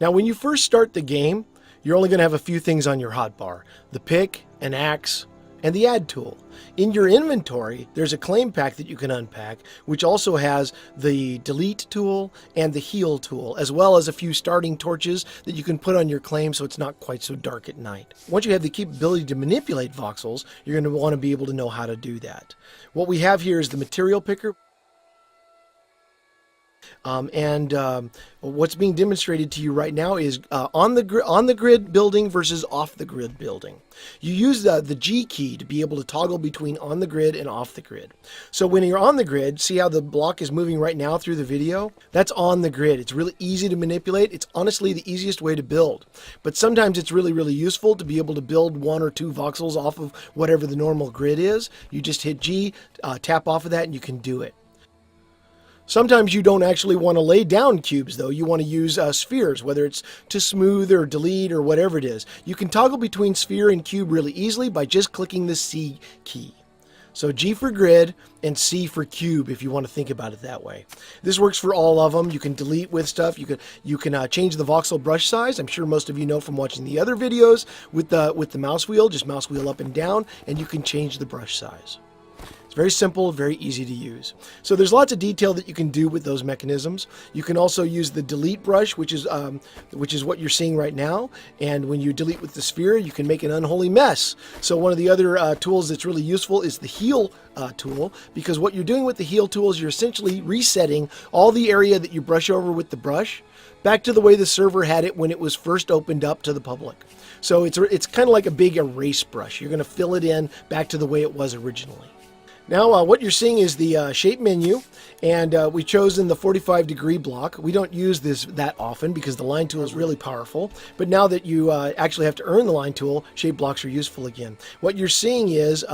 Now, when you first start the game, you're only going to have a few things on your hotbar: the pick, an axe, and the add tool. In your inventory, there's a claim pack that you can unpack, which also has the delete tool and the heal tool, as well as a few starting torches that you can put on your claim so it's not quite so dark at night. Once you have the capability to manipulate voxels, you're going to want to be able to know how to do that. What we have here is the material picker. What's being demonstrated to you right now is on the grid building versus off the grid building. You use the G key to be able to toggle between on the grid and off the grid. So when you're on the grid, see how the block is moving right now through the video? That's on the grid. It's really easy to manipulate. It's honestly the easiest way to build. But sometimes it's really, really useful to be able to build 1 or 2 voxels off of whatever the normal grid is. You just hit G, tap off of that, and you can do it. Sometimes you don't actually want to lay down cubes, though. You want to use spheres, whether it's to smooth or delete or whatever it is. You can toggle between sphere and cube really easily by just clicking the C key. So G for grid and C for cube, if you want to think about it that way. This works for all of them. You can delete with stuff. You can change the voxel brush size. I'm sure most of you know from watching the other videos with the mouse wheel. Just mouse wheel up and down, and you can change the brush size. It's very simple, very easy to use. So there's lots of detail that you can do with those mechanisms. You can also use the delete brush, which is what you're seeing right now. And when you delete with the sphere, you can make an unholy mess. So one of the other tools that's really useful is the heal tool, because what you're doing with the heal tool is you're essentially resetting all the area that you brush over with the brush back to the way the server had it when it was first opened up to the public. So it's kind of like a big erase brush. You're going to fill it in back to the way it was originally. Now what you're seeing is the shape menu, and we've chosen the 45-degree block. We don't use this that often because the line tool is really powerful, but now that you actually have to earn the line tool, shape blocks are useful again. What you're seeing is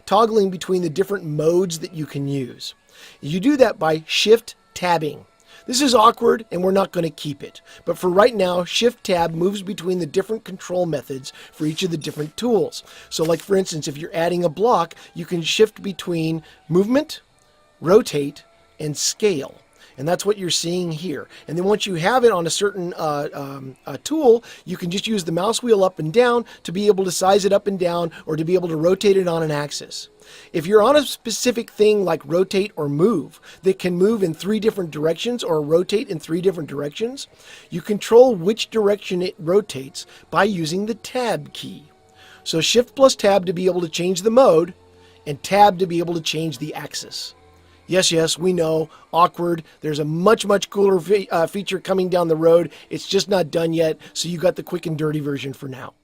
toggling between the different modes that you can use. You do that by shift tabbing. This is awkward and we're not going to keep it. But for right now, Shift Tab moves between the different control methods for each of the different tools. So like for instance, if you're adding a block, you can shift between movement, rotate, and scale. And that's what you're seeing here. And then once you have it on a certain tool, you can just use the mouse wheel up and down to be able to size it up and down or to be able to rotate it on an axis. If you're on a specific thing like rotate or move that can move in 3 different directions or rotate in 3 different directions, you control which direction it rotates by using the Tab key. So Shift plus Tab to be able to change the mode, and Tab to be able to change the axis. Yes, we know, awkward. There's a much cooler feature coming down the road. It's just not done yet, so you got the quick and dirty version for now.